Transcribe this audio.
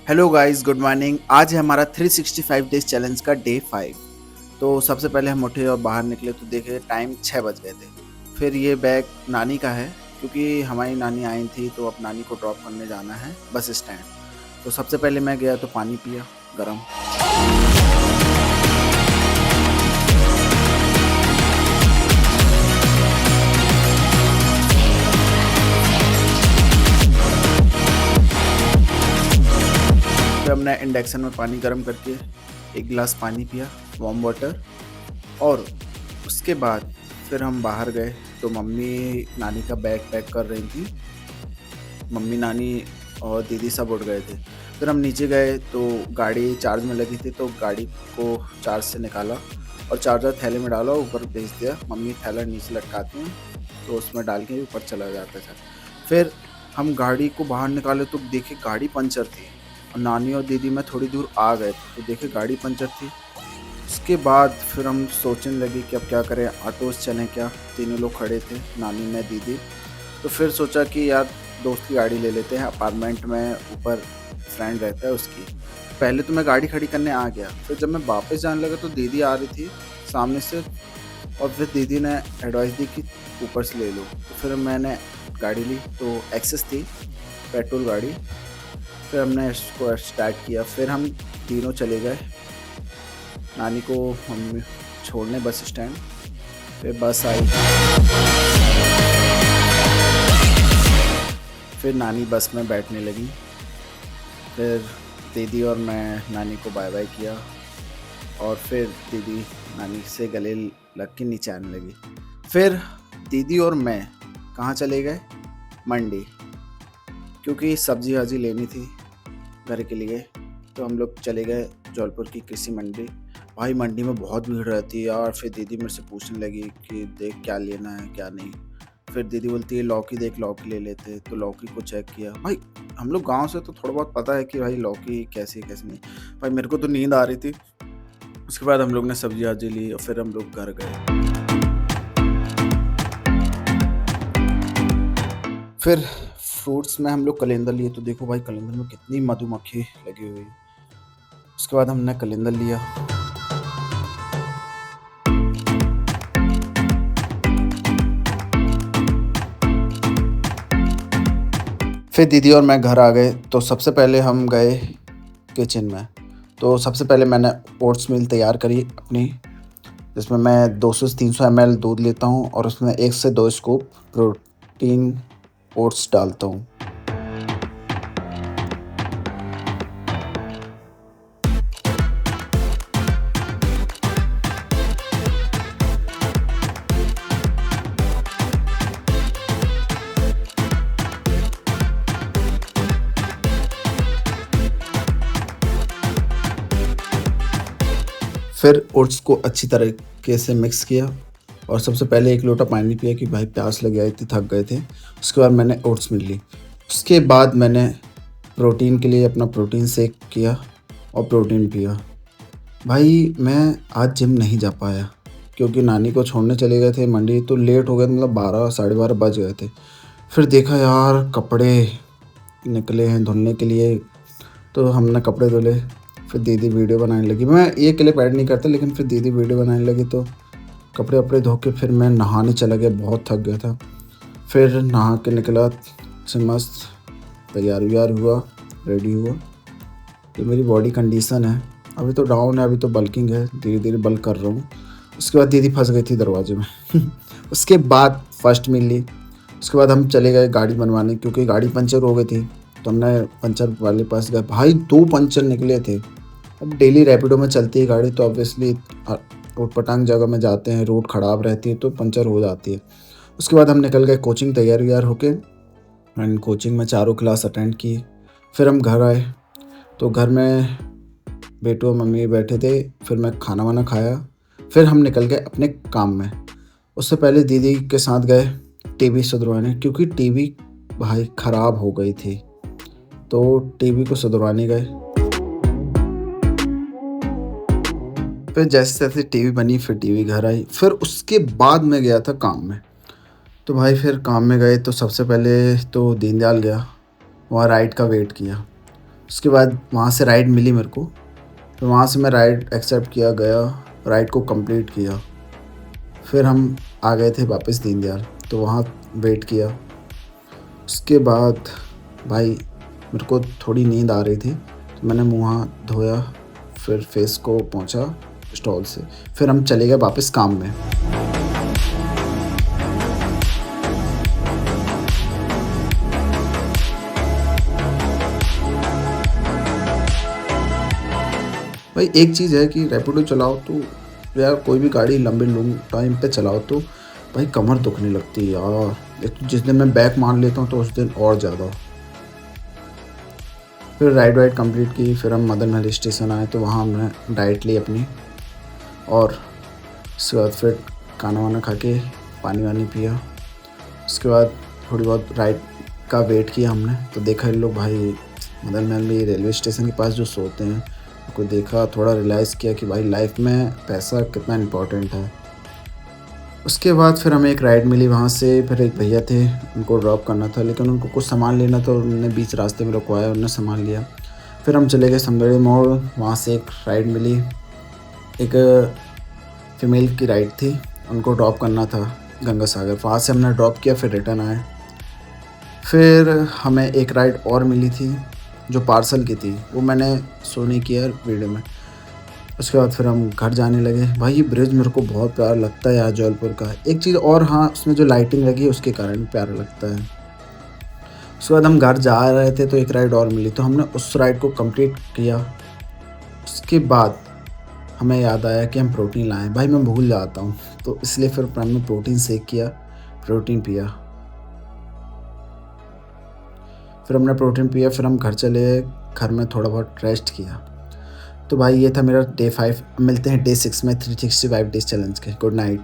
Hello guys, good morning. आज है हमारा 365 डेज चैलेंज का डे 5। तो सबसे पहले हम उठे और बाहर निकले तो देखे टाइम 6 बज गए थे। फिर ये बैग नानी का है, क्योंकि हमारी नानी आई थी तो अब नानी को ड्रॉप करने जाना है बस स्टैंड। तो सबसे पहले मैं गया तो पानी पिया गरम। फिर हमने इंडक्शन में पानी गर्म करके एक गिलास पानी पिया, वार्म वाटर। और उसके बाद फिर हम बाहर गए तो मम्मी नानी का बैग पैक कर रही थी। मम्मी, नानी और दीदी सब उठ गए थे। फिर हम नीचे गए तो गाड़ी चार्ज में लगी थी, तो गाड़ी को चार्ज से निकाला और चार्जर थैले में डाला, ऊपर भेज दिया। मम्मी थैला नीचे लटकाती हैं तो उसमें डाल के ऊपर चला जाता था। फिर हम गाड़ी को बाहर निकाले तो देखे गाड़ी पंचर थी, और नानी और दीदी में थोड़ी दूर आ गए थे तो देखे गाड़ी पंचर थी। उसके बाद फिर हम सोचने लगे कि अब क्या करें, ऑटो से चलें क्या। तीनों लोग खड़े थे, नानी, मैं, दीदी। तो फिर सोचा कि यार दोस्त की गाड़ी ले लेते हैं, अपार्टमेंट में ऊपर फ्रेंड रहता है उसकी। पहले तो मैं गाड़ी खड़ी करने आ गया, फिर जब मैं वापस जाने लगा तो दीदी आ रही थी सामने से, और फिर दीदी ने एडवाइस दी कि ऊपर से ले लो। तो फिर मैंने गाड़ी ली तो एक्सेस थी, पेट्रोल गाड़ी। फिर हमने इसको स्टार्ट किया। फिर हम तीनों चले गए नानी को हम छोड़ने बस स्टैंड। फिर बस आई, फिर नानी बस में बैठने लगी। फिर दीदी और मैं नानी को बाय बाय किया, और फिर दीदी नानी से गले लग के नीचे आने लगी। फिर दीदी और मैं कहाँ चले गए, मंडी, क्योंकि सब्जी वब्जी लेनी थी घर के लिए। तो हम लोग चले गए जौलपुर की कृषि मंडी। भाई मंडी में बहुत भीड़ रहती है यार। फिर दीदी मेरे से पूछने लगी कि देख क्या लेना है क्या नहीं। फिर दीदी बोलती है लौकी देख, लौकी ले लेते। तो लौकी को चेक किया। भाई हम लोग गांव से तो थोड़ा बहुत पता है कि भाई लौकी कैसी है कैसी नहीं। भाई मेरे को तो नींद आ रही थी। उसके बाद हम लोग ने सब्जी आजी ली और फिर हम लोग घर गए। फिर फ्रूट्स में हम लोग कलिंदर लिए तो देखो भाई कलिंदर में कितनी मधुमक्खी लगी हुई। उसके बाद हमने कलिंदर लिया। फिर दीदी और मैं घर आ गए तो सबसे पहले हम गए किचन में। तो सबसे पहले मैंने ओट्स मिल तैयार करी अपनी, जिसमें मैं 200 से 300 ml दूध लेता हूँ और उसमें 1 से 2 स्कूप प्रोटीन ओट्स डालता हूँ। फिर ओट्स को अच्छी तरीके से मिक्स किया और सबसे पहले 1 लोटा पानी पिया कि भाई प्यास लग आई थी, थक गए थे। उसके बाद मैंने ओट्स मिल ली। उसके बाद मैंने प्रोटीन के लिए अपना प्रोटीन शेक किया और प्रोटीन पिया। भाई मैं आज जिम नहीं जा पाया क्योंकि नानी को छोड़ने चले गए थे मंडी, तो लेट हो गया, मतलब 12 साढ़े 12 बज गए थे। फिर देखा यार कपड़े निकले हैं धुलने के लिए, तो हमने कपड़े धुले। फिर दीदी वीडियो बनाने लगी। मैं ये क्लिप ऐड नहीं करता, लेकिन फिर दीदी वीडियो बनाने लगी तो कपड़े वपड़े धो के फिर मैं नहाने चला गया, बहुत थक गया था। फिर नहा के निकला से मस्त, तैयार व्यार हुआ, रेडी हुआ। ये मेरी बॉडी कंडीशन है, अभी तो डाउन है, अभी तो बल्किंग है, धीरे धीरे बल्क कर रहा हूँ। उसके बाद दीदी फंस गई थी दरवाजे में उसके बाद फर्स्ट मील ली। उसके बाद हम चले गए गाड़ी बनवाने, क्योंकि गाड़ी पंचर हो गई थी। तो हमने पंचर वाले पास गए। भाई 2 पंचर निकले थे। अब डेली रैपिडो में चलती है गाड़ी, तो ऑब्वियसली ऊटपटांग जगह में जाते हैं, रोड ख़राब रहती है तो पंचर हो जाती है। उसके बाद हम निकल गए कोचिंग, तैयार व्यार होके। एंड कोचिंग में 4 क्लास अटेंड की। फिर हम घर आए तो घर में बेटू और मम्मी बैठे थे। फिर मैं खाना वाना खाया, फिर हम निकल गए अपने काम में। उससे पहले दीदी के साथ गए टीवी सुधरवाने, क्योंकि टीवी भाई ख़राब हो गई थी, तो टीवी को सुधरवाने गए। फिर जैसे तैसे टीवी बनी, फिर टीवी घर आई। फिर उसके बाद मैं गया था काम में। तो भाई फिर काम में गए तो सबसे पहले तो दीनदयाल गया, वहाँ राइड का वेट किया। उसके बाद वहाँ से राइड मिली मेरे को, फिर वहाँ से मैं राइड एक्सेप्ट किया, गया, राइड को कंप्लीट किया। फिर हम आ गए थे वापस दीनदयाल, तो वहाँ वेट किया। उसके बाद भाई मेरे को थोड़ी नींद आ रही थी, तो मैंने मुँह हाथ धोया, फिर फेस को पोंछा स्टॉल से, फिर हम चले गए वापस काम में। भाई एक चीज़ है कि रैपिडो चलाओ तो, या कोई भी गाड़ी लंबे लॉन्ग टाइम पे चलाओ तो भाई कमर दुखने लगती है यार। एक तो जिस दिन मैं बैक मार लेता हूँ तो उस दिन और ज़्यादा। फिर राइड वाइड कंप्लीट की, फिर हम मदन महल स्टेशन आए, तो वहाँ हमने डाइट ली अपनी, और उसके बाद फिर खाना वाना खा के पानी वानी पिया। उसके बाद थोड़ी बहुत राइड का वेट किया हमने, तो देखा इन लोग भाई मदन महल में रेलवे स्टेशन के पास जो सोते हैं, उनको देखा, थोड़ा रियलाइज़ किया कि भाई लाइफ में पैसा कितना इम्पोर्टेंट है। उसके बाद फिर हमें एक राइड मिली वहाँ से, फिर एक भैया थे, उनको ड्रॉप करना था, लेकिन उनको कुछ सामान लेना था, उन्होंने बीच रास्ते में रुकवाया, उन्होंने सामान लिया। फिर हम चले गए समदड़ी मोड़, वहाँ से एक राइड मिली, एक फ़ीमेल की राइड थी, उनको ड्रॉप करना था गंगा सागर, वहाँ से हमने ड्रॉप किया, फिर रिटर्न आए। फिर हमें एक राइड और मिली थी जो पार्सल की थी, वो मैंने शो नहीं किया वीडियो में। उसके बाद फिर हम घर जाने लगे। भाई ये ब्रिज मेरे को बहुत प्यारा लगता है यार जबलपुर का। एक चीज़ और, हाँ, उसमें जो लाइटिंग लगी है उसके कारण प्यारा लगता है। उसके बाद हम घर जा रहे थे तो एक राइड और मिली, तो हमने उस राइड को कंप्लीट किया। उसके बाद हमें याद आया कि हम प्रोटीन लाएँ। भाई मैं भूल जाता हूँ, तो इसलिए फिर हमने प्रोटीन शेक किया, प्रोटीन पिया। फिर हमने प्रोटीन पिया, फिर हम घर चले गए, घर में थोड़ा बहुत रेस्ट किया। तो भाई ये था मेरा डे 5। मिलते हैं डे 6 में 365 डेज़ चैलेंज के। Good night.